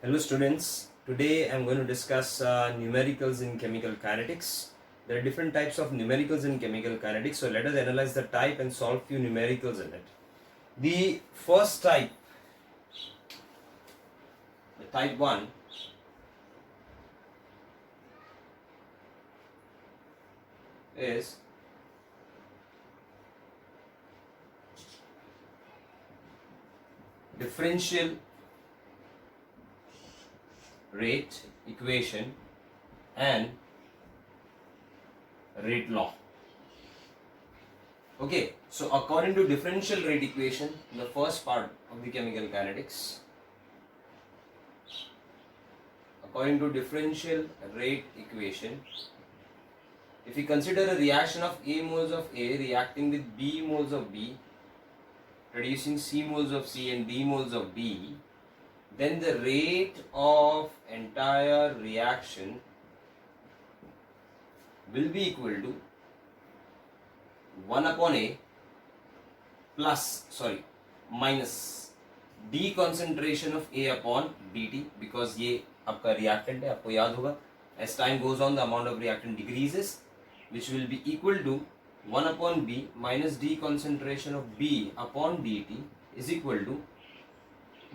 Hello students, today I am going to discuss numericals in chemical kinetics. There are different types of numericals in chemical kinetics, so let us analyze the type and solve few numericals in it. The first type, the type 1, is differential rate equation and rate law. Okay, so according to differential rate equation, the first part of the chemical kinetics, according to differential rate equation, if we consider a reaction of A moles of A reacting with B moles of B, producing C moles of C and D moles of D, then the rate of entire reaction will be equal to 1 upon A minus D concentration of A upon dt, because ये आपका reactant है, आपको याद होगा, as time goes on the amount of reactant decreases, which will be equal to 1 upon B minus D concentration of B upon dt is equal to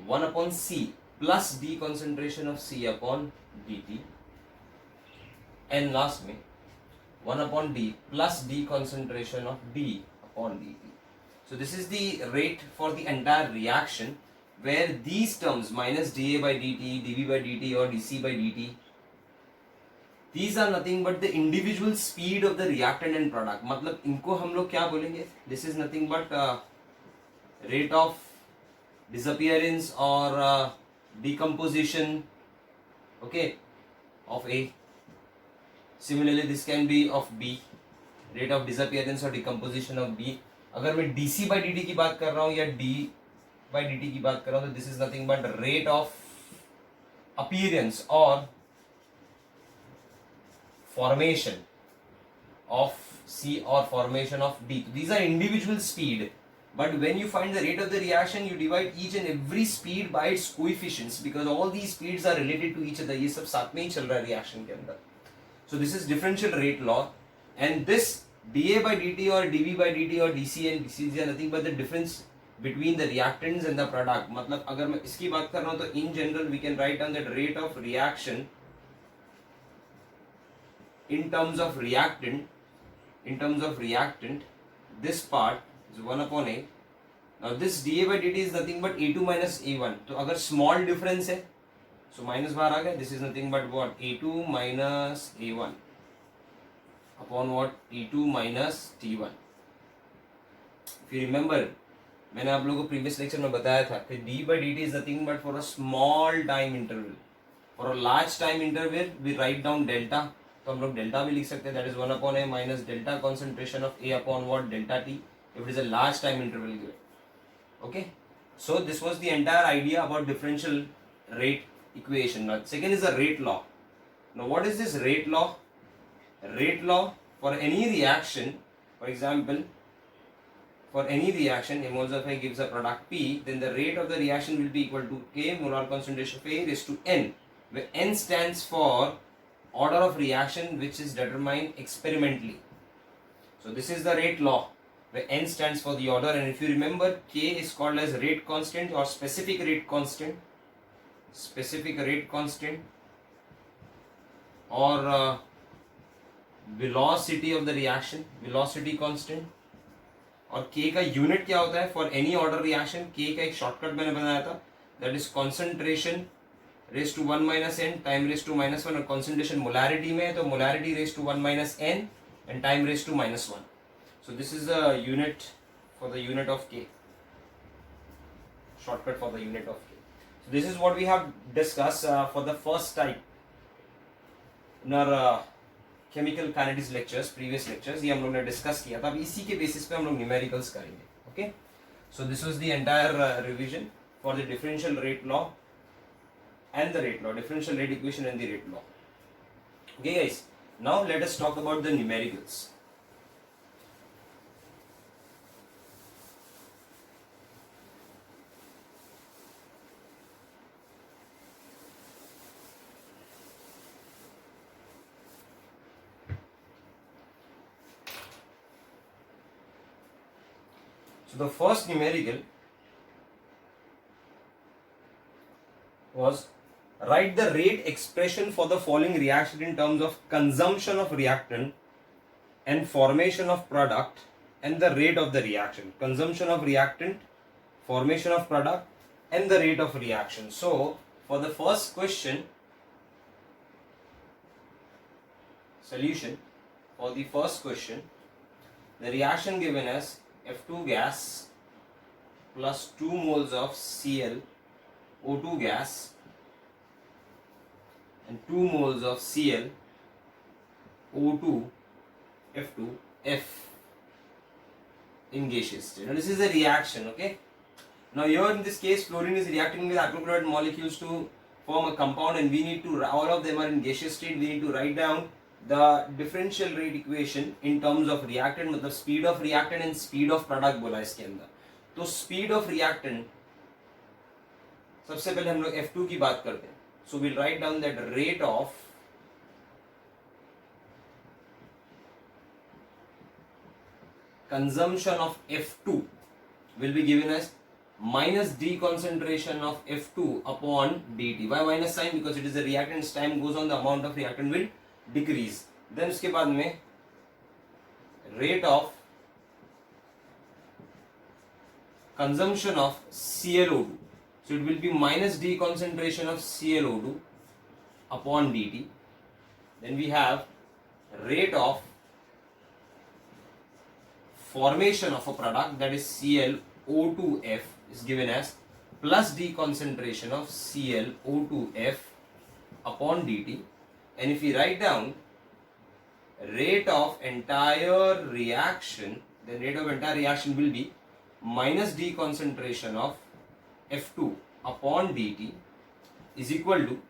1 upon C plus D concentration of C upon dt, and last में 1 upon D plus D concentration of D upon dt. So this is the rate for the entire reaction, where these terms minus dA by dt, dV by dt or dC by dt, these are nothing but the individual speed of the reactant and product. मतलब इनको हम लोग क्या बोलेंगे? This is nothing but rate of disappearance or decomposition, okay, of A. Similarly, this can be of B, rate of disappearance or decomposition of B. अगर मैं dC by dt की बात कर रहा हूँ या d by dt की बात कर रहा हूँ, तो this is nothing but rate of appearance or formation of C or formation of D. These are individual speed, but when you find the rate of the reaction, you divide each and every speed by its coefficients, because all these speeds are related to each other. ये सब साथ में ही चल रहा है reaction के अंदर. So this is differential rate law, and this dA by dt or dV by dt or dC and dC are nothing but the difference between the reactants and the product. मतलब अगर मैं इसकी बात कर रहा हूँ, तो in general we can write down that rate of reaction in terms of reactant, this part is 1 upon A. Now this dA by dt is nothing but A2 minus A1. तो अगर small difference है, so minus बाहर आ गया, this is nothing but what? A2 minus A1 upon what? T2 minus T1. If you remember, मैंने आप लोगों को previous lecture में बताया था कि d by dt is nothing but for a small time interval. For a large time interval, we write down delta. तो हम लोग डेल्टा भी लिख सकते हैं, that is 1 upon A minus delta concentration of A upon what? Delta T, if it is a large time interval given. Okay, so this was the entire idea about differential rate equation. Now second is the rate law. Now what is this rate law? Rate law, for any reaction, for example, for any reaction, A moles of A gives a product P, then the rate of the reaction will be equal to K molar concentration of A raised to N, where N stands for order of reaction which is determined experimentally. So this is the rate law, where N stands for the order, and if you remember, K is called as rate constant or specific rate constant, or velocity of the reaction, velocity constant. और K का unit क्या होता है for any order reaction? K का एक shortcut मैंने बनाया था, that is concentration raise to 1 minus n time raise to minus one, और कॉन्सेंट्रेशन मोलैरिटी में है तो molarity raise to 1 minus n and time raise to minus one. So this is the unit for the unit of K, shortcut for the unit of K. So this is what we have discussed for the first type in our chemical kinetics lectures, previous lectures, ये हम लोग ने discuss किया था. अब इसी के basis पे हम लोग न्यूमेरिकल्स करेंगे. Okay, so this was the entire revision for the differential rate law and the rate law, differential rate equation and the rate law. Okay guys, now let us talk about the numericals. So the first numerical was write the rate expression for the following reaction in terms of consumption of reactant and formation of product and the rate of the reaction. Consumption of reactant, formation of product and the rate of reaction. So for the first question, solution for the first question, the reaction given as F2 gas plus 2 moles of Cl O2 gas and 2 moles of Cl O2 F2 F in gaseous state. Now this is a reaction, okay? Now here in this case fluorine is reacting with hydrochloride molecules to form a compound, and we need to, all of them are in gaseous state, we need to write down the differential rate equation in terms of reactant, मतलब speed of reactant and speed of product बोला इसके अंदर. तो speed of reactant सबसे पहले हम लोग F2 की बात करते हैं. So we'll write down that rate of consumption of F2 will be given as minus d concentration of F2 upon dt. Why minus sign? Because it is a reactant. As time goes on, the amount of reactant will decrease. Then उसके बाद में rate of consumption of ClO2. So it will be minus d concentration of ClO2 upon dt. Then we have rate of formation of a product, that is ClO2F, is given as plus d concentration of ClO2F upon dt. And if we write down rate of entire reaction, then rate of entire reaction will be minus d concentration of F2 upon dt is equal to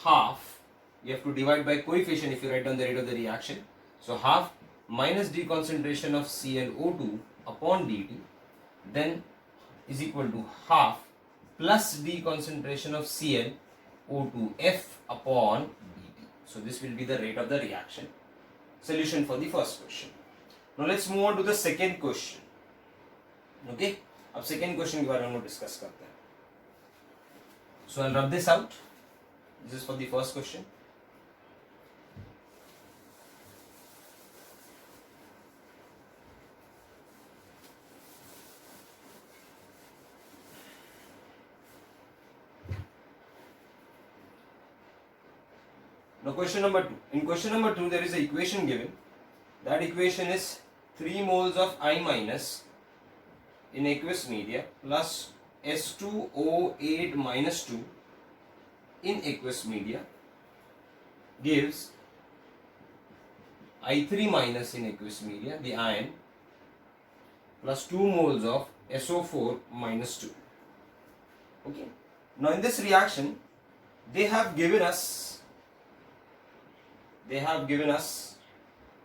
half. You have to divide by coefficient if you write down the rate of the reaction. So half minus d concentration of ClO2 upon dt then is equal to half plus d concentration of ClO2F upon dt. So this will be the rate of the reaction. Solution for the first question. Now let's move on to the second question. Okay, अब second question के बारे में हम लोग discuss करते हैं. So I'll rub this out. This is for the first question. Now question number 2. In question number 2 there is an equation given. That equation is 3 moles of I minus in aqueous media plus S2O8 minus 2 in aqueous media gives I3 minus in aqueous media, the ion, plus 2 moles of SO4 minus 2. Okay. Now in this reaction they have given us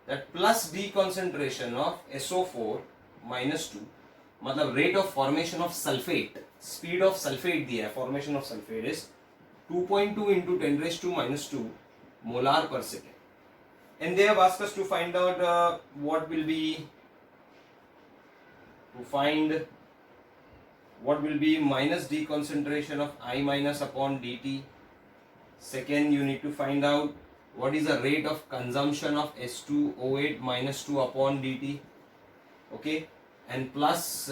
that plus d concentration of SO4 minus 2, मतलब rate of formation of sulfate, speed of sulfate दिया है, formation of sulfate is 2.2 into 10 raised to minus 2 molar per second. And they have asked us to find out what will be minus d concentration of I minus upon dt. Second, you need to find out what is the rate of consumption of S2O8 minus 2 upon dt. Okay, and plus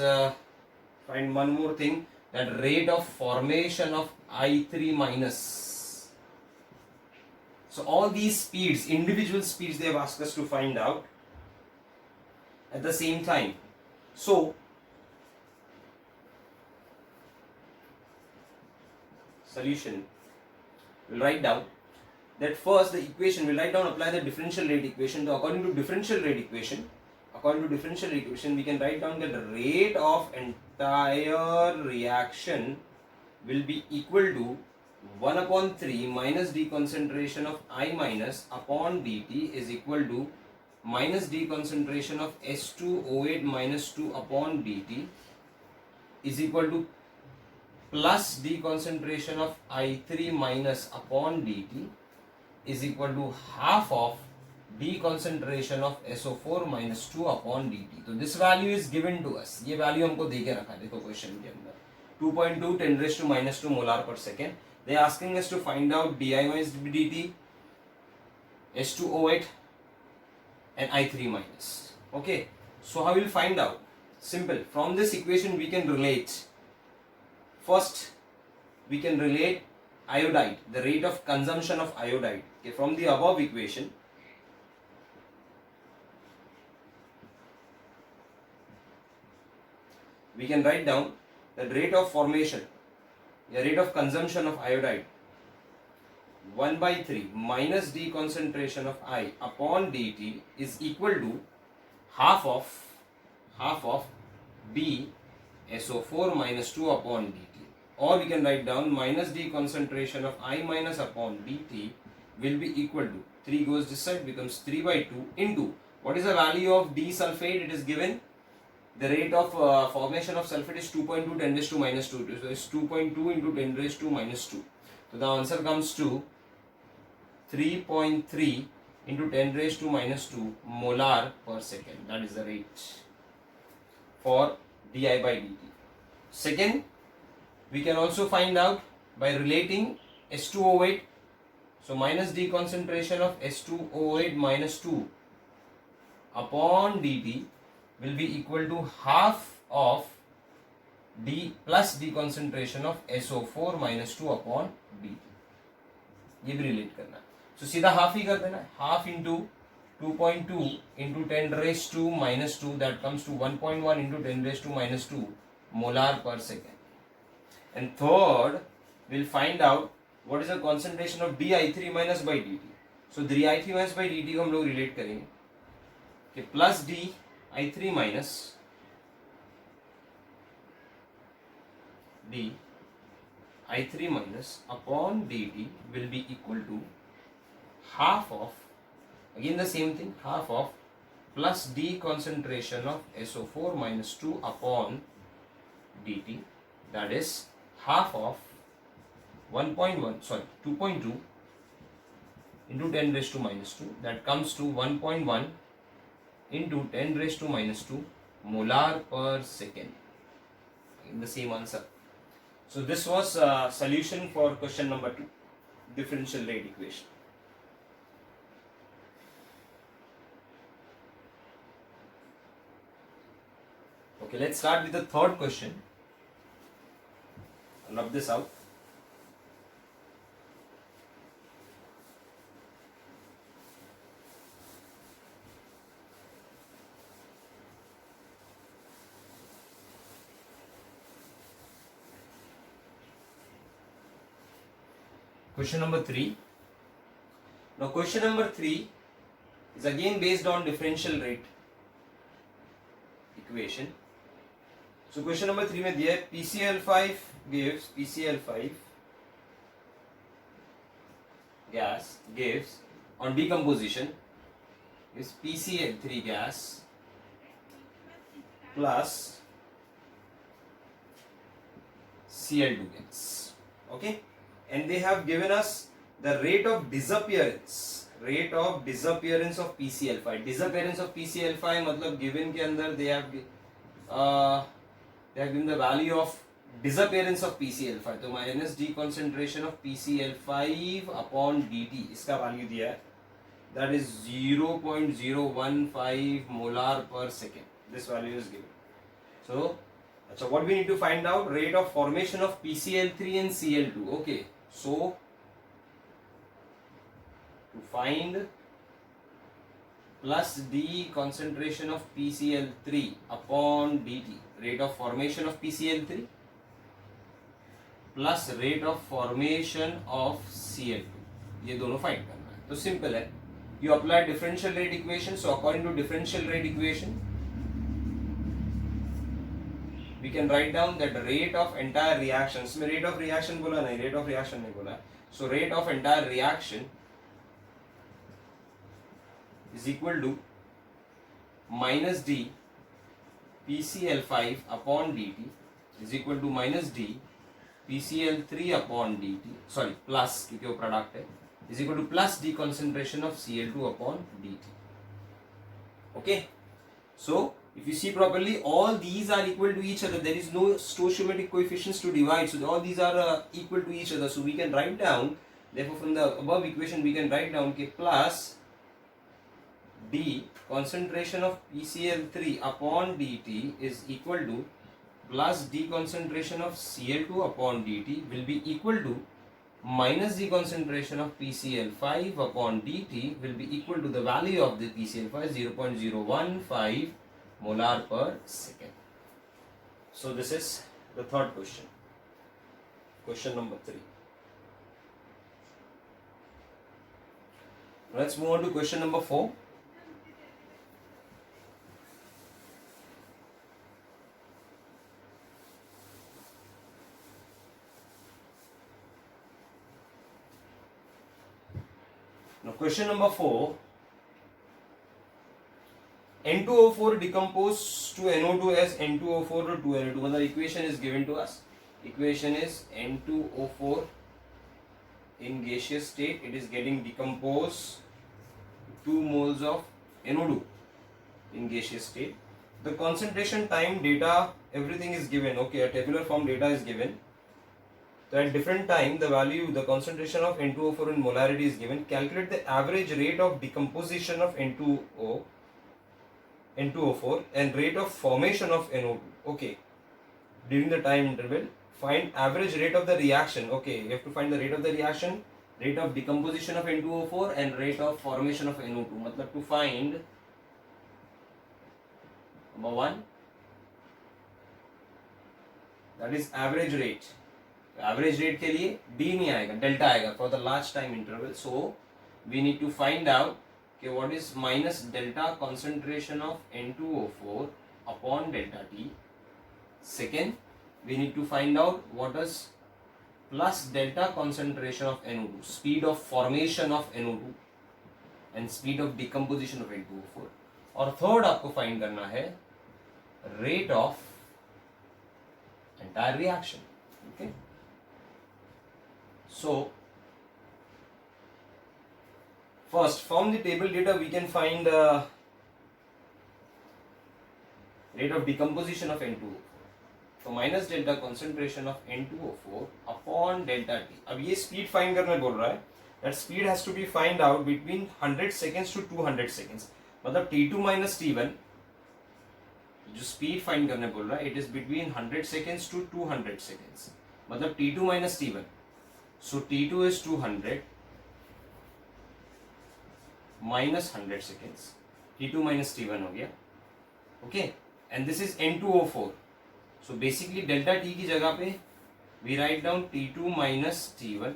find one more thing, that rate of formation of I3 minus. So all these speeds, individual speeds, they have asked us to find out at the same time. So solution, we'll write down that first the equation, we'll write down, apply the differential rate equation. So according to differential rate equation, we can write down that the rate of entire reaction will be equal to 1 upon 3 minus d concentration of I minus upon dt is equal to minus d concentration of S2O8 minus 2 upon dt is equal to plus d concentration of I3 minus upon dt is equal to half of D concentration of SO4 minus 2 upon dt. तो this value is given to us. ये value हमको दे के रखा है, देखो question के अंदर 2.2 10 raised to minus 2 molar per second. They are asking us to find out di minus dt, S2O8 and I3 minus. Okay, so how will find out? Simple. From this equation we can relate. First, we can relate iodide, the rate of consumption of iodide. Okay, from the above equation, we can write down the rate of formation, the rate of consumption of iodide 1 by 3 minus d concentration of I upon dt is equal to half of b SO4 minus 2 upon dt, or we can write down minus d concentration of I minus upon dt will be equal to 3 goes this side, becomes 3 by 2 into what is the value of d sulfate? It is given the rate of formation of sulfate is 2.2 10 raised to minus 2, so it's 2.2 into 10 raised to minus 2. So the answer comes to 3.3 into 10 raised to minus 2 molar per second. That is the rate for di by dt. Second, we can also find out by relating S2O8. So minus d concentration of S2O8 minus 2 upon dt will be equal to half of d plus d concentration of SO4 minus 2 upon dt. ये भी relate करना है. So सीधा half ही कर देना है. Half into 2.2 into 10 raised to minus 2, that comes to 1.1 into 10 raised to minus 2 molar per second. And third, we'll find out what is the concentration of di3 minus by dt. So di3 minus by dt को हम लोग relate करेंगे कि plus di3 minus di3 minus upon dt will be equal to half of, again the same thing, half of plus d concentration of SO4 minus 2 upon dt, that is half of 2.2 into 10 raised to minus 2, that comes to 1.1 into 10 raised to minus 2 molar per second. In the same answer. So this was a solution for question number 2, differential rate equation. Okay, let's start with the third question. I'll rub this out. Question number 3. Now question number 3 is again based on differential rate equation. So question number 3 में दिया है PCl5 gas gives on decomposition is PCl3 gas plus Cl2 gas. Okay. And they have given us the rate of disappearance of PCl5. Disappearance of PCl5 मतलब given के अंदर they have given the value of disappearance of PCl5. तो minus d concentration of PCl5 upon dt इसका value दिया है, that is 0.015 molar per second. This value is given. So what we need to find out? Rate of formation of PCl3 and Cl2. Okay. So, to find plus d concentration of PCl3 upon dt, rate of formation of PCl3 plus rate of formation of Cl2, ये दोनों find करना है. तो simple है, you apply differential rate equation. So according to differential rate equation, we can write down that rate of entire reaction. इसमें rate of reaction बोला नहीं, rate of reaction नहीं बोला. So rate of entire reaction is equal to minus d PCl5 upon dt is equal to minus d PCl3 upon dt, sorry plus क्योंकि वो product है, is equal to plus d concentration of Cl2 upon dt. Okay, so if you see properly, all these are equal to each other. There is no stoichiometric coefficients to divide, so all these are equal to each other. So we can write down, therefore from the above equation we can write down k plus d concentration of PCl3 upon dt is equal to plus d concentration of Cl2 upon dt will be equal to minus the concentration of PCl5 upon dt will be equal to the value of the PCl5, 0.015 molar per second. So this is the third question, question number 3. Let's move on to question number 4. Now question number 4, N2O4 decomposed to NO2 as N2O4 to 2NO2. मतलब equation is given to us. Equation is N2O4 in gaseous state, it is getting decomposed to 2 moles of NO2 in gaseous state. The concentration, time, data, everything is given. Okay, a tabular form data is given. So at different time, the value, the concentration of N2O4 in molarity is given. Calculate the average rate of decomposition of N2O4 and rate of formation of NO2. Okay, during the time interval, find average rate of the reaction. Okay, you have to find the rate of the reaction, rate of decomposition of N2O4 and rate of formation of NO2. मतलब to find number 1, that is average rate. Average rate के लिए d नहीं आएगा, delta आएगा for the large time interval. So we need to find out कि what is minus delta concentration of N2O4 upon delta T. Second, we need to find out what is plus delta concentration of NO2, speed of formation of NO2 and speed of decomposition of N2O4. और third आपको find करना है rate of entire reaction. Okay, so first from the table data we can find rate of decomposition of N2O4. So minus delta concentration of N2O4 upon delta T. अब ये speed find करने बोल रहा है. That speed has to be find out between 100 seconds to 200 seconds. मतलब T2 minus T1 जो speed find करने बोल रहा है, it is between 100 seconds to 200 seconds. मतलब T2 minus T1. So T2 is 200 minus 100 seconds. T2 minus T1 हो गया. Okay, and this is N2O4. So basically delta T की जगह पे we write down T2 minus T1,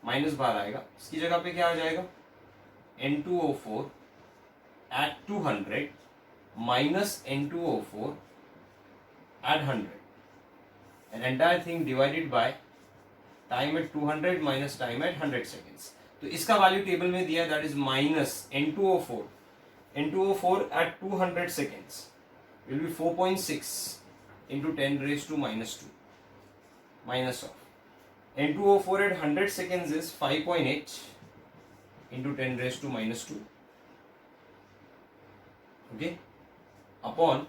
minus बाहर आएगा. इसकी जगह पे क्या आ जाएगा, N2O4 at 200 minus N2O4 at 100, and entire thing divided by time at 200 minus time at 100 seconds. तो इसका वैल्यू टेबल में दिया, that is minus N2O4 at 200 seconds will be 4.6 into 10 raised to minus 2 minus of N2O4 at 100 seconds is 5.8 into 10 raised to minus 2. Okay, upon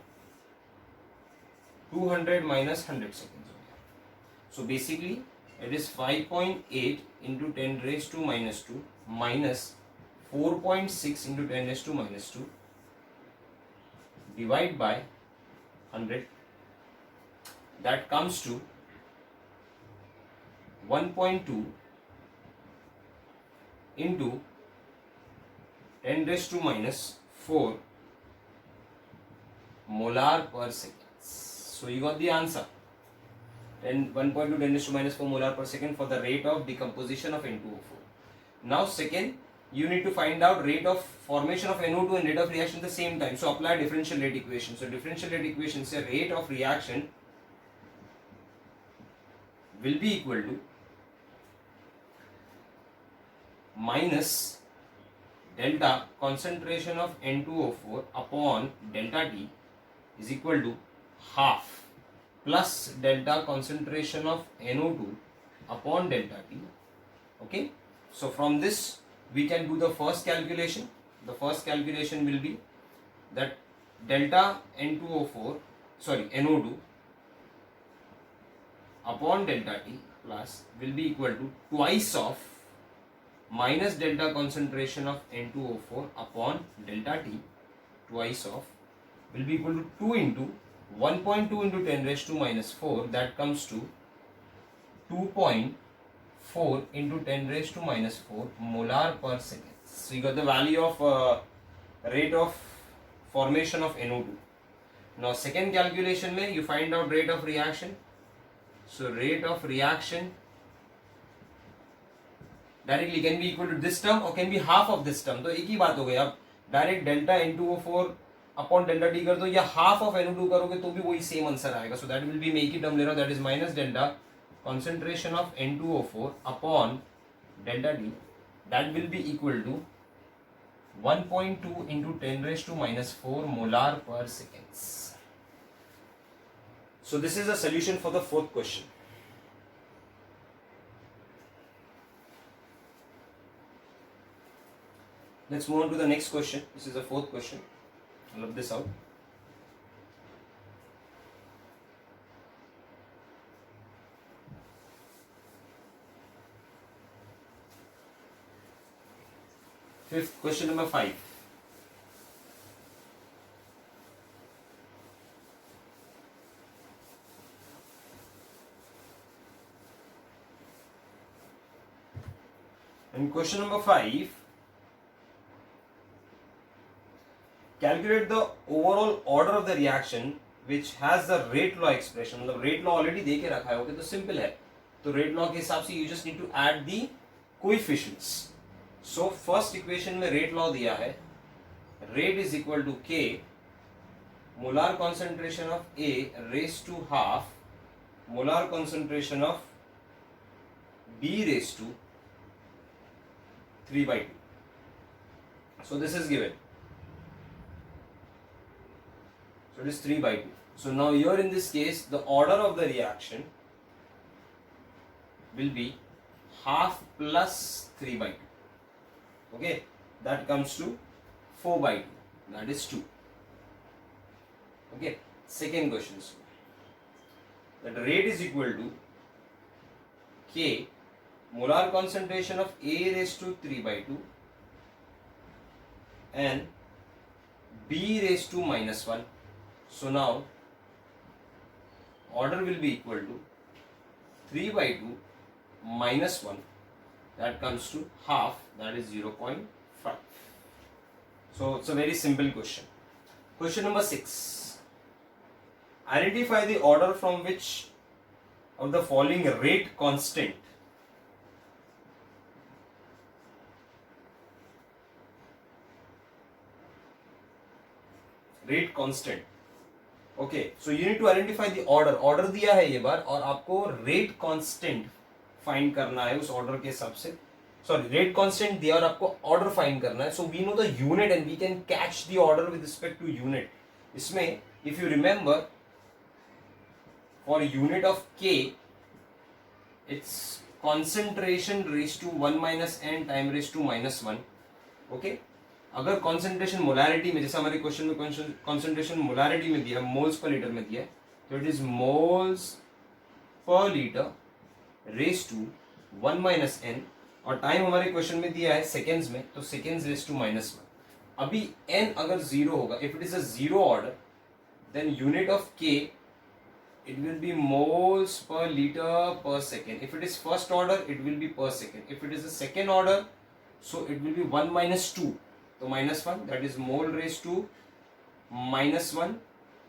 200 minus 100 seconds. So basically it is 5.8 into 10 raised to minus 2 minus 4.6 into 10 raised to minus 2 divide by 100. That comes to 1.2 into 10 raised to minus 4 molar per second. So you got the answer. 1.2 10 raised to minus 4 molar per second for the rate of decomposition of N2O4. Now second, you need to find out rate of formation of NO2 and rate of reaction at the same time. So apply differential rate equation. So differential rate equation say rate of reaction will be equal to minus delta concentration of N2O4 upon delta T is equal to half plus delta concentration of NO2 upon delta T. Okay, So from this we can do the first calculation. The first calculation will be that delta N2O4 NO2 upon delta T plus will be equal to twice of minus delta concentration of N2O4 upon delta T twice of will be equal to 2 into 1.2 into 10 raised to minus 4, that comes to 2.4 into 10 raised to minus 4 molar per second. So you got the value of rate of formation of NO2. Now second calculation mein you find out rate of reaction. So rate of reaction directly can be equal to this term or can be half of this term. तो एक ही बात हो गई. आप direct delta N2O4 upon delta T कर दो या half of NO2 करोगे तो भी वही सेम आंसर आएगा. सो दैट विल बी मैं एक ही टर्म ले रहा हूं, that is minus delta concentration of N2O4 upon delta T, that will be equal to 1.2 into 10 raised to minus 4 molar per seconds. So this is a solution for the fourth question. Let's move on to the next question. This is the fourth question. I'll love this out. Fifth, question number 5. In question number 5, calculate the overall order of the reaction which has the rate law expression. मतलब rate law already दे के रखा है, okay, तो simple है. तो rate law के हिसाब से you just need to add the coefficients. So first equation में rate law दिया है, rate is equal to K molar concentration of A raised to half molar concentration of B raised to 3/2. So this is given. So it is 3/2. So now here in this case the order of the reaction will be half plus 3/2. Okay, that comes to 4/2. That is 2. Okay, second question. That rate is equal to K molar concentration of A raised to 3/2 and B raised to minus 1. So now order will be equal to 3/2 minus 1. That comes to half, that is 0.5. So it's a very simple question. Question number 6. Identify the order from which of the following rate constant Okay, so you need to identify the order. Order दिया है ये बार और आपको rate constant find करना है उस order के हिसाब से. सॉरी, रेट कांस्टेंट दिया और आपको ऑर्डर फाइंड करना है. So we know the unit and we can catch the order with respect to unit. इसमें if you remember for unit of k its concentration raise to 1 minus n time raise to minus 1. Okay, अगर concentration molarity में, जैसे हमारे question में concentration molarity में दिया, moles per litre में दिया है, तो it is moles per litre raise to 1 minus n और टाइम हमारे क्वेश्चन में दिया है सेकेंड्स में, तो सेकेंड्स रेज टू माइनस 1. अभी एन अगर जीरो होगा, if it is a zero order, then unit of k it will be moles per litre per second. If it is first order it will be per second. If it is a second order so it will be 1 minus 2, तो minus 1, that is mole raise to minus 1,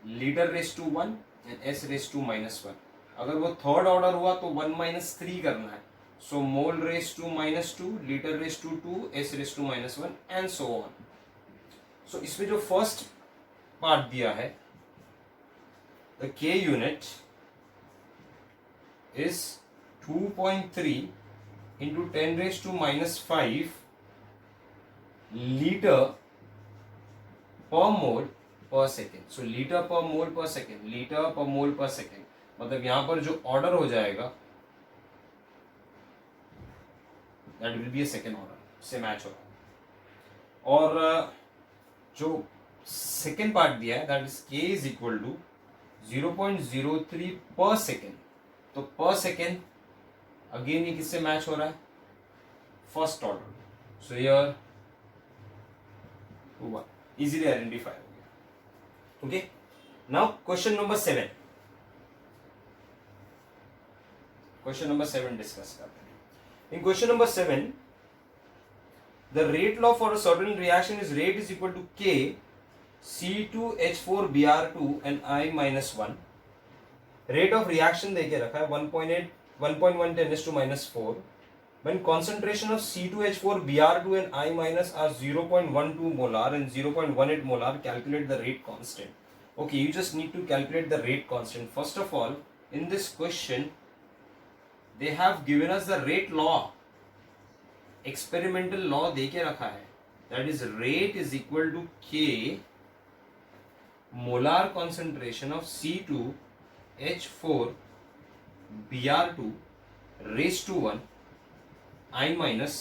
litre raise to 1 and s raise to minus 1. अगर वो third order हुआ तो 1 minus 3 करना है. So mole raise to minus 2, litre raise to 2, s raise to minus 1 and so on. So इसमें जो first part दिया है, the k unit is 2.3 into 10 raise to minus 5 litre per mole पर second. सो litre per mole पर second, litre per mole पर second, मतलब यहां पर जो ऑर्डर हो जाएगा that will be a second order से मैच हो रहा है। और जो सेकेंड पार्ट दिया है दैट इज के इज इक्वल टू 0.03 पर सेकेंड, तो पर सेकेंड अगेन ये किससे मैच हो रहा है, first order, so here easily identify हो गया। Okay, now question number 7, question number 7 discuss करते हैं। इन question number 7 the rate law for a certain reaction is rate is equal to K C2H4Br2 and I minus 1. Rate of reaction देके रखा है 1.8 1.1 10 to minus 4. When concentration of C2H4Br2 and I minus are 0.12 molar and 0.18 molar, calculate the rate constant. Okay, you just need to calculate the rate constant. First of all, in this question, they have given us the rate law. Experimental law देके रखा है, that is rate is equal to k molar concentration of C2H4Br2 raise to 1 I minus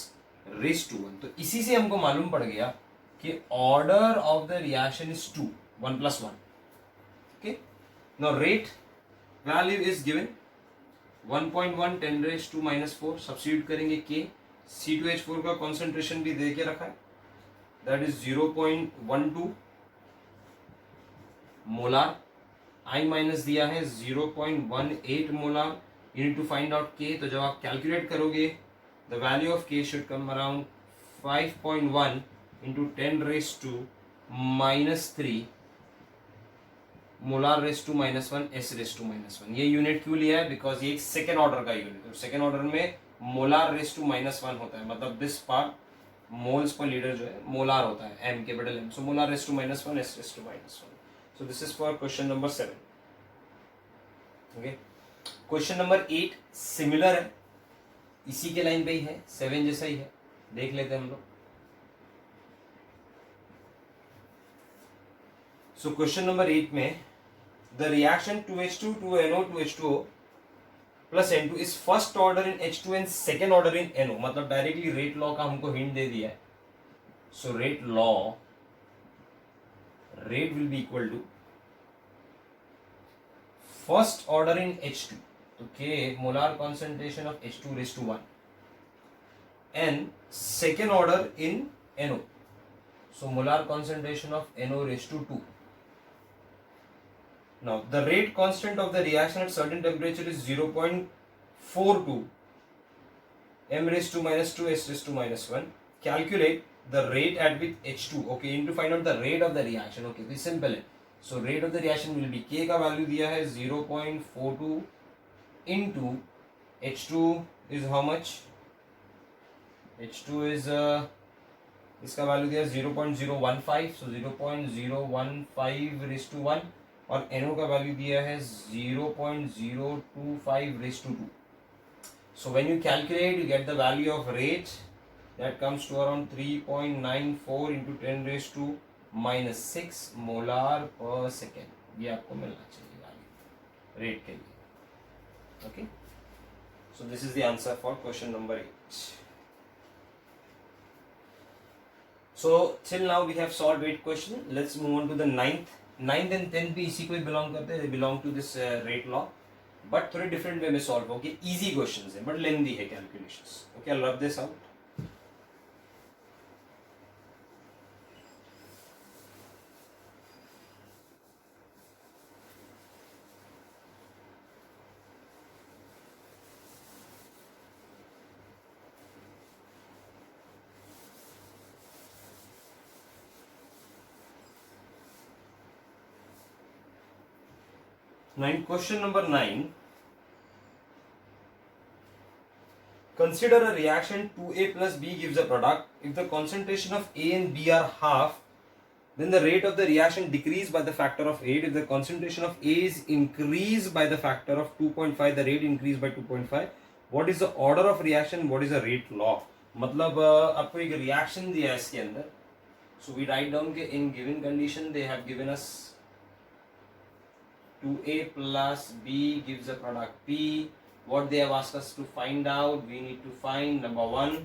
raise to 1। तो इसी से हमको मालूम पड़ गया कि order of the reaction is 2 1 + 1। Okay, now rate value is given 1.1 10 to minus 4, substitute करेंगे के। C2H4 का कॉन्सेंट्रेशन भी दे के रखा है, that is 0.12 molar, I minus दिया है 0.18 molar. You need to find out K, तो जब आप कैलकुलेट करोगे the value of K should come around 5.1 into 10⁻³ molar raise to -1 S⁻⁻1। ये यूनिट क्यों लिया है, बिकॉज ये एक सेकेंड ऑर्डर का यूनिट है। सेकेंड ऑर्डर में मोलार रेस टू -1 होता है, मतलब this part moles per litre जो है मोलार होता है, M capital M, so molar raise to -1 S⁻⁻1। So this is for question number 7। Okay, question number 8 similar है, इसी के लाइन पे ही है, 7 जैसा ही है, देख लेते हैं हम लोग। सो क्वेश्चन नंबर 8 में the reaction 2H2 2NO 2H2O plus N2 is first order in H2 and second order in NO, मतलब डायरेक्टली रेट लॉ का हमको हिंट दे दिया है। So rate law, rate will be equal to first order in H2, तो K molar concentration of H2 raise to 1 and second order in NO, so molar concentration of NO raise to 2। Now, the rate constant of the reaction at certain temperature is 0.42 m⁻²⁻² S⁻⁻1. Calculate the rate at which H2. Okay, you need to find out the rate of the reaction. Okay, this is simple है. So, rate of the reaction will be K का value दिया है 0.42 into H2 is how much? H2 is इसका value दिया 0.015, so 0.015 race to 1, और NO का value दिया है 0.025 raise to 2। So when you calculate you get the value of rate that comes to around 3.94 into 10⁻⁻6 molar per second. ये आपको मिलना चाहिए वैल्यू रेट के लिए। Okay, so this is the answer for question number 8। So till now we have solved 8 question. Let's move on to the 9th and 10th भी इसी को ही belong करते हैं, they belong to this rate law, but थोड़े different way में solve होंगे। easy questions है but lengthy है calculations। Okay, I'll rub this out। Question number 9. Consider a reaction 2A plus B gives a product. If the concentration of A and B are half, then the rate of the reaction decrease by the factor of 8. If the concentration of A is increased by the factor of 2.5, the rate increase by 2.5. What is the order of reaction? What is the rate law? मतलब आपको एक reaction दिया है इसके अंदर. So we write down कि in given condition they have given us 2A plus B gives a product P. What they have asked us to find out, we need to find number 1,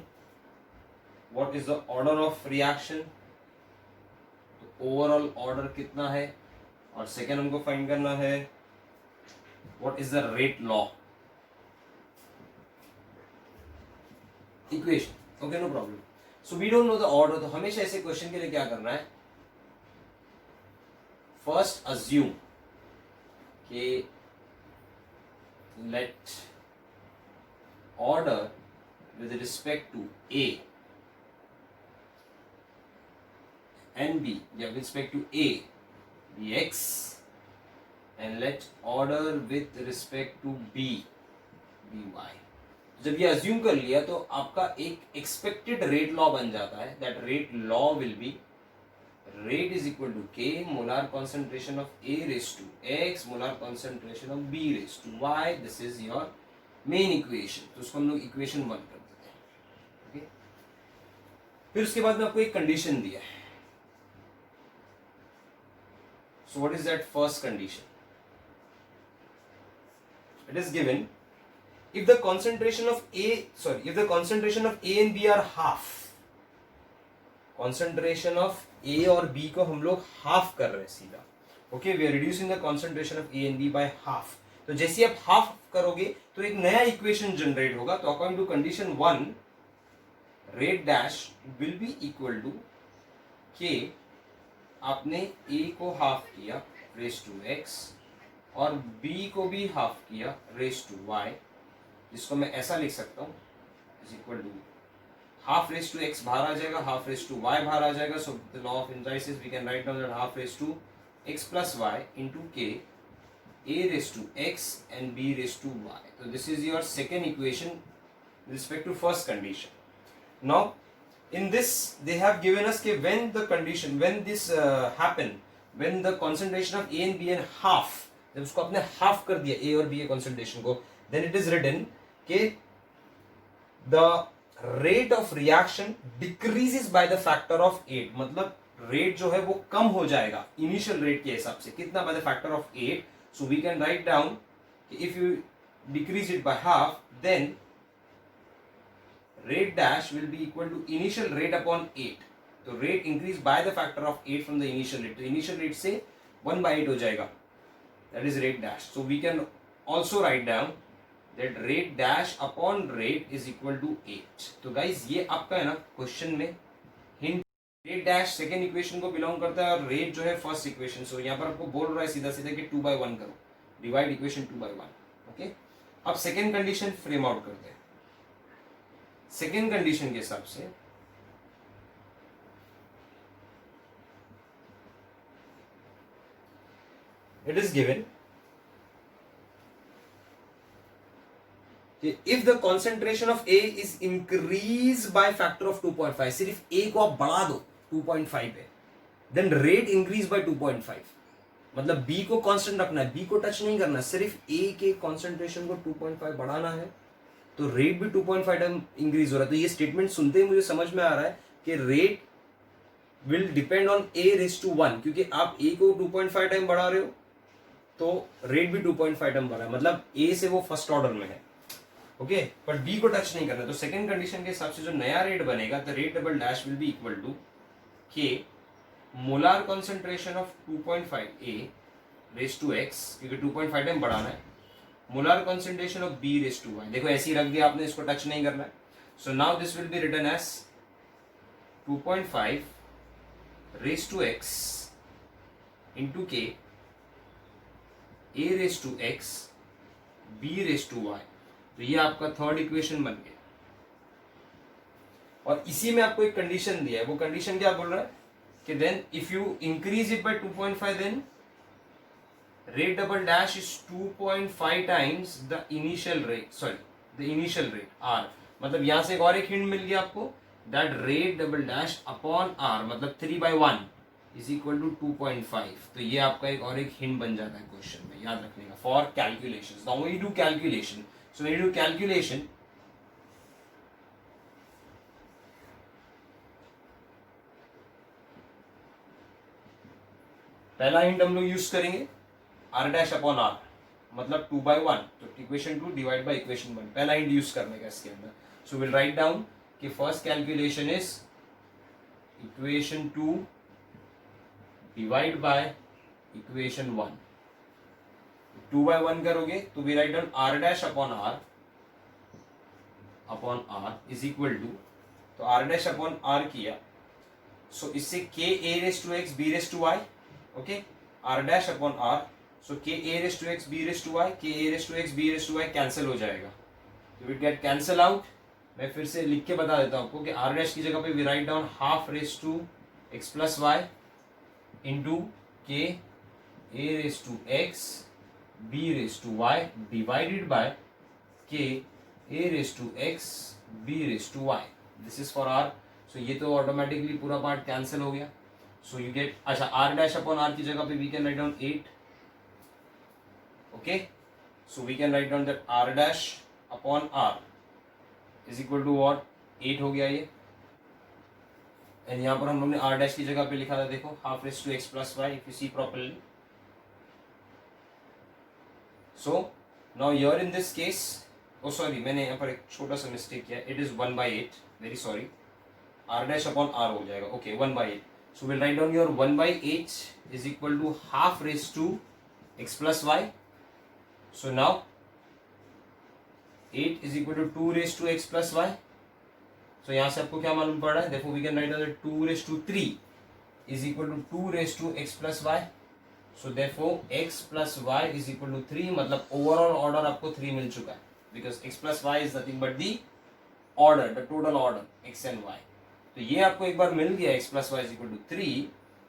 what is the order of reaction, तो overall order कितना है, और second हमको find करना है what is the rate law equation. Okay, no problem. So we don't know the order, तो हमेशा ऐसे क्वेश्चन के लिए क्या करना है, फर्स्ट अज्यूम कि let order with respect to A and B, yeah, with respect to A be X, and let order with respect to B be Y। जब ये अज्यूम कर लिया तो आपका एक एक्सपेक्टेड रेट लॉ बन जाता है, that rate law will be rate is equal to K molar concentration of A raised to X molar concentration of B raised to Y। this is your main equation, तो उसको हम लोग equation 1 कर देते हैं। ओके, फिर उसके बाद में आपको एक कंडीशन दिया है, so what is that first condition? It is given if the concentration of A and B are half, concentration of A और B को हम लोग हाफ कर रहे हैं सीधा। Okay, we are reducing the concentration of A and B by half। तो जैसे आप हाफ करोगे तो एक नया इक्वेशन जनरेट होगा, तो according to condition 1 rate dash will be equal to k, आपने A को हाफ किया रेस टू X और B को भी हाफ किया रेस टू Y, जिसको मैं ऐसा लिख सकता हूं is equal to half raise to x बाहर आ जाएगा, हाफ रेस टू y बाहर आ जाएगा, so the law of indices we can write down that half raise to x plus y into k a raise to x and b raise to y। तो this is your second equation with respect to first condition. Now in this they have given us कि when this happen, when the concentration of A and B and half, जब उसको आपने half कर दिया A और B के concentration को, then it is written कि the rate of reaction decreases by the factor of 8, मतलब रेट जो है वो कम हो जाएगा इनिशियल रेट के हिसाब से, कितना, by the factor of 8। so we can write down if you decrease it by half then rate dash will be equal to initial rate upon 8। तो rate increase by the factor of 8 from the initial rate, तो initial rate से 1/8 हो जाएगा, that is rate dash। so we can also write down that rate dash upon rate is equal to 8। तो guys ये आपका है ना question में hint, rate dash second equation को बिलोंग करता है और रेट जो है फर्स्ट इक्वेशन। सो यहाँ पर आपको बोल रहा है सीधा सीधा कि 2/1 करो, डिवाइड इक्वेशन 2/1। ओके, अब सेकेंड कंडीशन फ्रेम आउट करते हैं। सेकेंड कंडीशन के हिसाब से it is given if the concentration of A is increased by factor of 2.5, सिर्फ A को आप बढ़ा दो 2.5 है, then rate increase by 2.5, मतलब B को कांस्टेंट रखना है, B को टच नहीं करना, सिर्फ A के कंसंट्रेशन को 2.5 बढ़ाना है, तो रेट भी 2.5 टाइम इंक्रीज हो रहा है। तो ये स्टेटमेंट सुनते ही मुझे समझ में आ रहा है कि rate will depend on A raise to 1, क्योंकि आप A को 2.5 टाइम बढ़ा रहे हो तो रेट भी 2.5 टाइम बढ़ा है, मतलब A से वो फर्स्ट ऑर्डर में है। ओके, बट बी को टच नहीं करना, तो सेकंड कंडीशन के हिसाब से जो नया रेट बनेगा, the rate double dash will be equal to k molar concentration of 2.5 A raise to x, क्योंकि 2.5 टाइम बढ़ाना है, molar concentration of B raise to y। देखो ऐसे ही रख दिया आपने, इसको टच नहीं करना है। So now this will be written as 2.5 raise to x into k A raise to x B raise to y। तो ये आपका थर्ड इक्वेशन बन गया, और इसी में आपको एक कंडीशन दिया है। वो कंडीशन क्या बोल रहा है कि then if you increase it by 2.5 then rate double dash is 2.5 times the initial rate, the initial rate r. मतलब यहां से एक और एक हिंट मिल गया आपको, that rate double dash upon r मतलब 3/1 इज इक्वल टू 2.5। तो ये आपका एक और एक हिंट बन जाता है क्वेश्चन में, याद रखने का for calculation. Now we do calculation, so when you do calculation, पहला हिंट हम लोग यूज करेंगे r डैश अपॉन r, मतलब 2/1, तो इक्वेशन 2 डिवाइड बाय इक्वेशन 1, पहला हिंट यूज करने का इसके अंदर। सो विल राइट डाउन कि first calculation is equation 2 divide by equation 1. 2/1 करोगे तो we write down r dash upon r is equal to, तो r डैश अपॉन r किया, सो इससे k a raise to x b raise to y, okay, r dash upon r, so k a raise to x b raise to y, k a raise to x b raise to y cancel हो जाएगा, तो it get cancel out. मैं फिर से लिख के बता देता हूं आपको कि r डैश की जगह पे we write down half raise to x plus y into k a raise to x b raise to y divided by k a raise to x b raise to y. This is for r. So ये तो automatically पूरा part cancel हो गया. So you get, अच्छा, r dash upon r की जगह पे we can write down 8. Okay, so we can write down that r dash upon r is equal to what, 8 हो गया ये. एंड यहां पर हम लोग ने r डैश की जगह पे लिखा था, देखो, half raise to x plus y, if you see properly. So now here in this case, oh sorry, मैंने यहाँ पर एक छोटा सा मिस्टेक किया, it is 1/8, very sorry, r dash upon r हो जाएगा. Okay, 1/8. So will write down your 1/8 is equal to half raise to x plus y. So now 8 is equal to 2 raise to x plus y. सो यहां से आपको क्या मालूम पड़ रहा है, देखो, we can write down 2 raise to 3 is equal to 2 raise to x plus y. So therefore x plus y is equal to 3, मतलब ओवरऑल ऑर्डर आपको 3 मिल चुका है, because x plus y is nothing but the order, the total order x and y. तो ये आपको एक बार मिल गया, x plus y is equal to 3.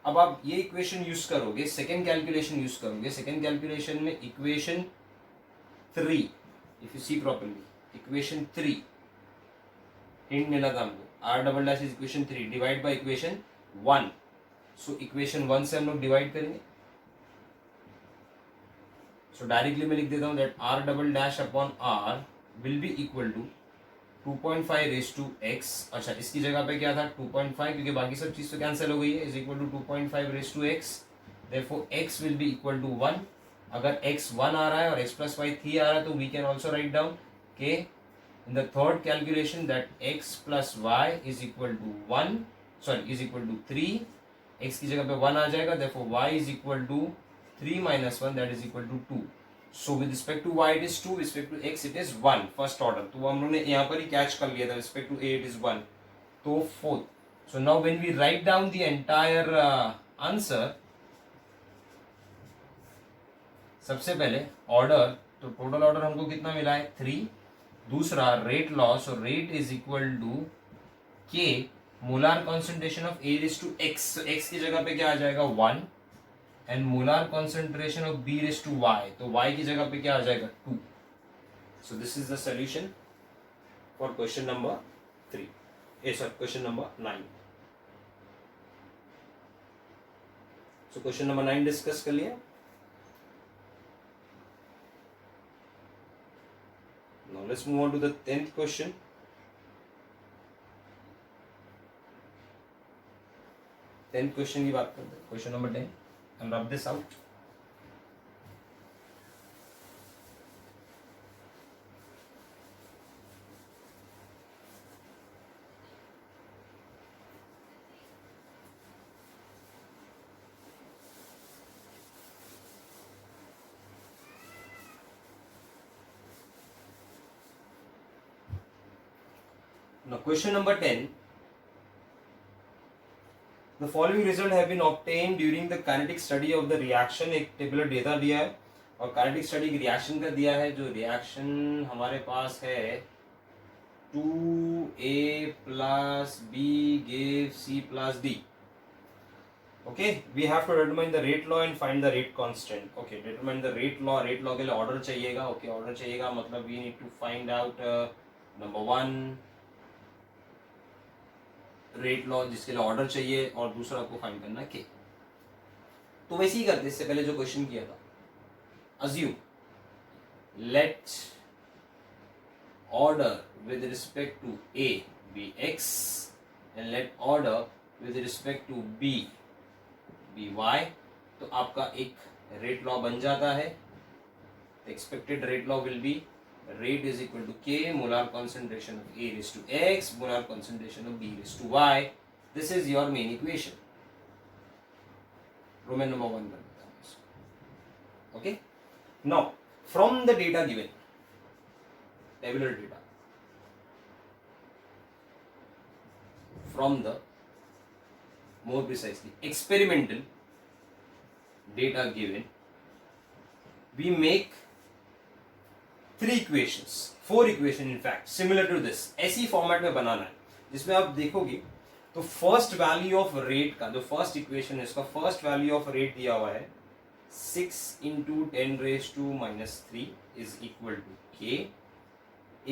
अब आप ये इक्वेशन यूज करोगे, सेकेंड कैलकुलेशन यूज करोगे. सेकेंड कैलकुलेशन में equation 3, if you see properly, equation 3 hint मिला था हमको, r double dash is equation 3 divide by equation 1. So equation 1 से हम लोग डिवाइड करेंगे. सो डायरेक्टली मैं लिख देता हूं that r double dash upon r will be equal to 2.5 raise to x. अच्छा, इसकी जगह पे क्या था, 2.5, क्योंकि बाकी सब चीज तो कैंसिल हो गई है, is equal to 2.5 raise to x. Therefore x will be equal to 1. अगर x 1 आ रहा है और x प्लस y 3 आ रहा है, तो we can also write down k in the third calculation that x plus y is equal to 1, sorry, is equal to 3. x की जगह पे 1 आ जाएगा, therefore y is equal to 3 minus 1, that is equal to 2. So with respect to y it is 2, with respect to x it is 1, first order. तो हम लोग ने यहाँ पर ही कैच कर लिया था, with respect to a it is 1, तो 4. So now when we write down the entire answer, सबसे पहले ऑर्डर, तो टोटल ऑर्डर हमको कितना मिला है, 3. दूसरा रेट लॉस, और rate is equal to k molar concentration of A raise to x. तो एक्स की जगह पे क्या आ जाएगा, 1, and molar concentration of B raise to y, तो वाई की जगह पे क्या आ जाएगा, 2. So this is the solution for question number 3, sorry, question number 9. सो क्वेश्चन नंबर 9 डिस्कस कर लिया. Now let's move on to the 10th question. Tenth question की बात करते हैं, question number 10, and rub this out. Now question number 10. The following result have been obtained during the kinetic study of the reaction. एक tabular data दिया है और kinetic study की reaction का दिया है. जो रिएक्शन हमारे पास है 2a plus b gives c plus d. Okay, we have to determine the rate law and find the rate constant. Okay, determine the rate law. Rate law के लिए order चाहिएगा. Okay, order चाहिएगा मतलब we need to find out number 1 rate law, जिसके लिए order चाहिए, और दूसरा आपको फाइंड करना के. तो वैसे ही करते, इससे पहले जो क्वेश्चन किया था, assume let order with respect to A be x and let order with respect to B be y. तो आपका एक रेट लॉ बन जाता है. Expected rate law will be rate is equal to K, molar concentration of A raised to X, molar concentration of B raised to Y. This is your main equation. Roman number 1 कर देता हूँ इसको. Okay. Now from the data given, tabular data, from the, more precisely, experimental data given, we make 3 equations, 4 equation in fact, similar to this. ऐसी format में बनाना है जिसमें आप देखोगे तो फर्स्ट वैल्यू ऑफ रेट का जो फर्स्ट इक्वेशन है, इसका फर्स्ट वैल्यू ऑफ रेट दिया हुआ है 6 into 10 raise to minus 3 is equal to k.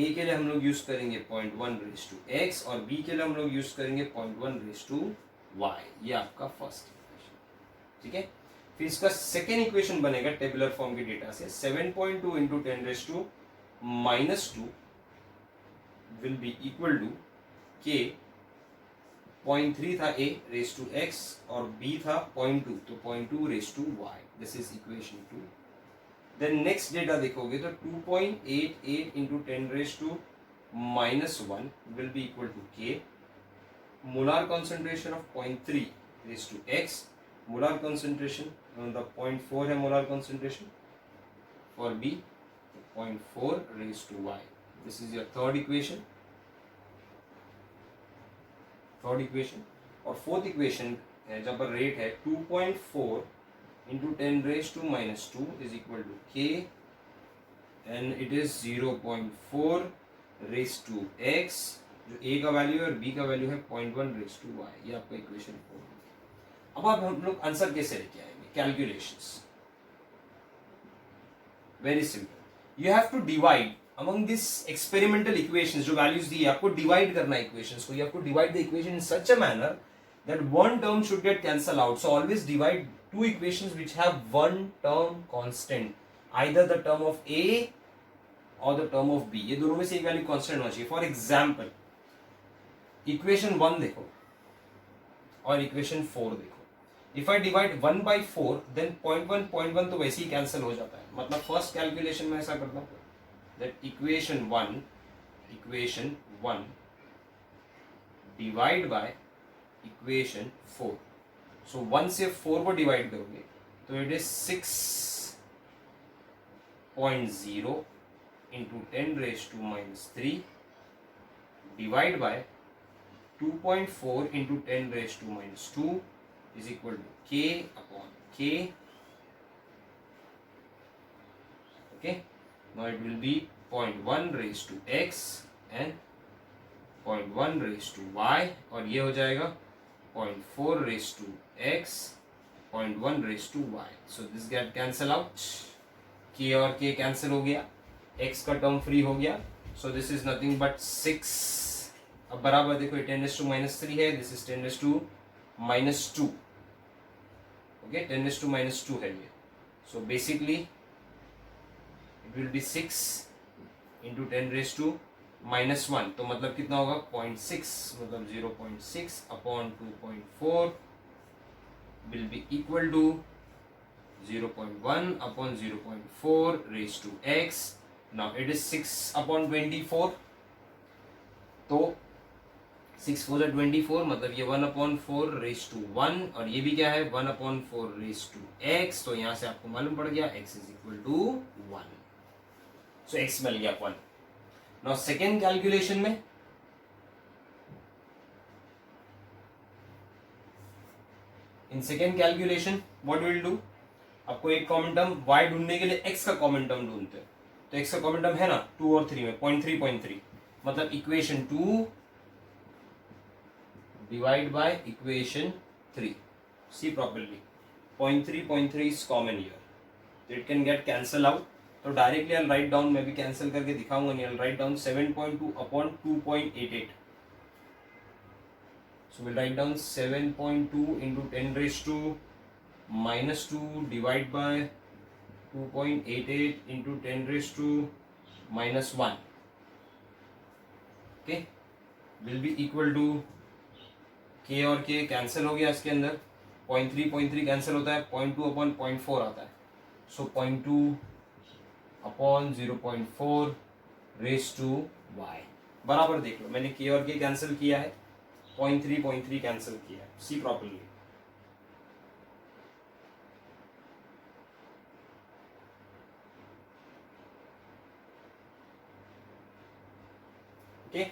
A के लिए हम लोग यूज करेंगे 0.1 रेज टू एक्स और बी के लिए हम लोग यूज करेंगे 0.1 रेज टू वाई. ये आपका फर्स्ट इक्वेशन. ठीक है. फिर इसका सेकेंड इक्वेशन बनेगा टेबुलर फॉर्म के डेटा से 7.2 into 10 raise to minus 2 will be equal to k. 0.3 था a रेज टू x और b था 0.2, तो 0.2 raise to y. This is equation 2. Then next data देखोगे तो 2.88 into 10 raise to minus 1 will be equal to k. Molar concentration of 0.3 raise to x. Molar concentration मतलब 0.4 है molar concentration for b, 0.4 raise to y. This is your third equation. Third equation और fourth equation है जब rate है 2.4 into 10 raise to minus 2 is equal to K and it is 0.4 raise to X. जो A का value है और B का value है 0.1 रेज टू वाई. ये आपका इक्वेशन 4. अब आप हम लोग आंसर कैसे लेके आएंगे? Calculations very simple. You have to divide among this experimental equations जो values दी है आपको डिवाइड करना है equations को. You have to divide the equation in such a manner that one term should get cancelled out. So always divide 2 equations which have one term constant, either the term of A or the term of B. ये दोनों में से एक value constant होना चाहिए. For example equation 1 देखो और equation 4 देखो. If I divide 1 by 4 then 0.1 तो वैसे ही कैंसिल हो जाता है. मतलब फर्स्ट कैलकुलेशन में ऐसा करता हूँ that equation 1 divide by equation 4. So 1 से 4 को डिवाइड करोगे तो it is 6.0 into 10 raised to minus 3 divide by 2.4 into 10 raised to minus 2 is equal to k upon k. Okay. Now it will be 0.1 raised to x and 0.1 raised to y और ये हो जाएगा 0.4 raised to x, 0.1 raised to y. So this get cancel out. k और k cancel हो गया. x का term free हो गया. So this is nothing but 6. अब बराबर देखो 10 raised to minus 3 है. This is 10 raised to minus 2. Okay, 10 raised to minus 2 है ये. So basically it will be 6 into 10 raised to minus 1. तो मतलब कितना होगा 0.6 मतलब 0.6 upon 2.4 will be equal to 0.1 upon 0.4 raised to x. Now it is 6 upon 24. तो 6 4 24 मतलब ये 1 upon 4 raised to 1 और ये भी क्या है 1 upon 4 raised to x. तो यहाँ से आपको मालूम पड़ गया x is equal to 1. So x मिल गया 1. Now second calculation में in second calculation what we will do, आपको एक कॉमन टर्म y ढूंढने के लिए x का कॉमन टर्म ढूंढते हैं. तो x का कॉमन टर्म है ना 2 और 3 में 0.3 मतलब equation 2 divide by equation 3. See properly 0.3 is common here. It can get cancel out. तो डायरेक्टली I'll write down, मैं भी कैंसिल करके दिखाऊंगा नहीं. I'll write down 7.2 upon 2.88. So we'll write down 7.2 into 10 raised to minus 2 divide by 2.88 into 10 raised to minus 1. Okay, will be equal to k और k cancel हो गया इसके अंदर. 0.3 कैंसिल होता है. 0.2 upon 0.4 आता है. So 0.2 upon 0.4 raise to y। बराबर देख लो, मैंने k और k कैंसिल किया है, 0.3 कैंसिल किया है, सी प्रॉपर्ली। ओके,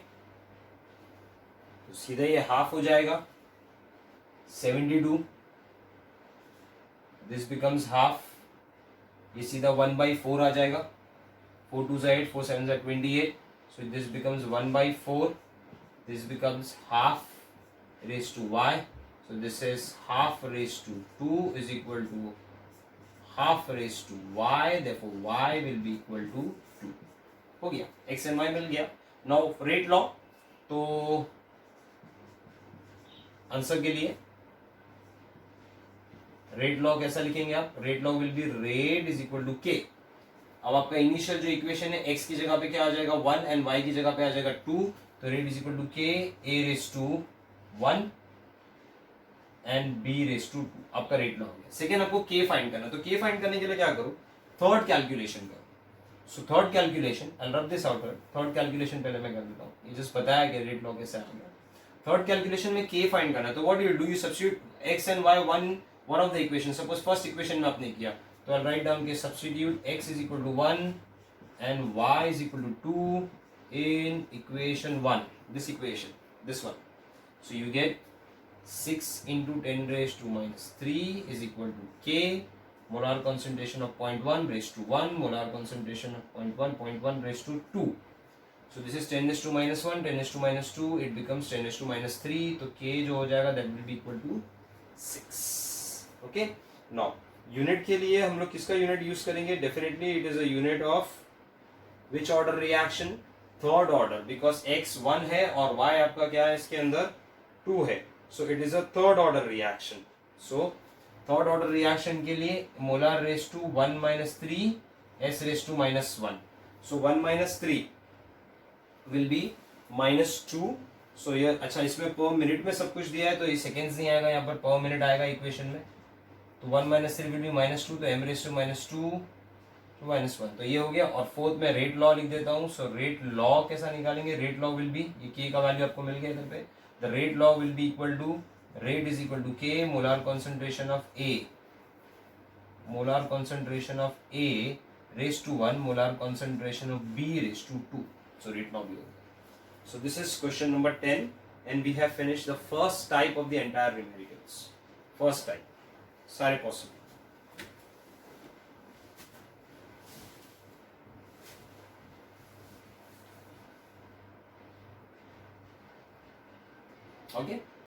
तो सीधा ये हाफ हो जाएगा 72, दिस बिकम्स हाफ, ये सीधा 1/4 आ जाएगा, 4 2 8, 4 7 28, so this becomes 1/4, this becomes half raised to y, so this is half raised to 2 is equal to half raised to y, therefore y will be equal to 2। हो गया, x and y मिल गया। Now rate law, तो आंसर के लिए rate law कैसा लिखेंगे आप? Rate law will be rate is equal to k. अब आपका इनिशियल जो इक्वेशन है, x की जगह पे क्या आ जाएगा 1 एंड y की जगह पे आ जाएगा 2, तो rate is equal to k a raise to 1 and b raise to 2, आपका रेट लॉ हो गया। सेकेंड आपको k फाइंड करना, तो k फाइंड करने के लिए क्या करो, थर्ड कैलकुलेशन करो। So third calculation, I rub this out, third calculation पहले मैं कर देता हूँ, ये जस्ट बताया कि रेट लॉ कैसे आ गया। थर्ड कैलकुलेशन में k फाइंड करना है, तो what you do, you substitute x and y one of the equation. Suppose first equation में आपने किया, तो I write down k substitute x is equal to 1 and y is equal to 2 in equation 1, this equation, this one. So you get 6 into 10 raised to minus 3 is equal to k, molar concentration of 0.1 raised to 1, molar concentration of 0.1 raised to 2. So this is 10 raised to minus 1, 10 raised to minus 2, it becomes 10 raised to minus 3, तो k जो हो जाएगा that will be equal to 6. Okay, now unit के लिए हम लोग किसका unit use करेंगे? Definitely it is a unit of which order reaction? Third order, because x 1 है और y आपका क्या है इसके अंदर 2 है, so it is a third order reaction. So third order reaction के लिए molar raise to 1 minus 3 s raise to minus 1, so 1 minus 3 will be minus 2। So ये अच्छा, इसमें पर मिनट में सब कुछ दिया है, तो ये सेकेंड्स नहीं आएगा, यहाँ पर पर मिनट आएगा इक्वेशन में, तो 1 माइनस 3 विल बी माइनस 2, तो m raise to minus 2 to minus 1, तो ये हो गया। और फोर्थ में रेट लॉ लिख देता हूँ। सो रेट लॉ कैसा निकालेंगे? रेट लॉ विल बी, ये k का वैल्यू आपको मिल गया इधर पे, the rate law will be equal to rate is equal to k molar concentration of A, molar concentration of A raise to 1 molar concentration of B raise to 2, so rate law भी हो गया। So this is question number 10 and we have finished the first type of the entire numericals. First type, सारे possible. Okay.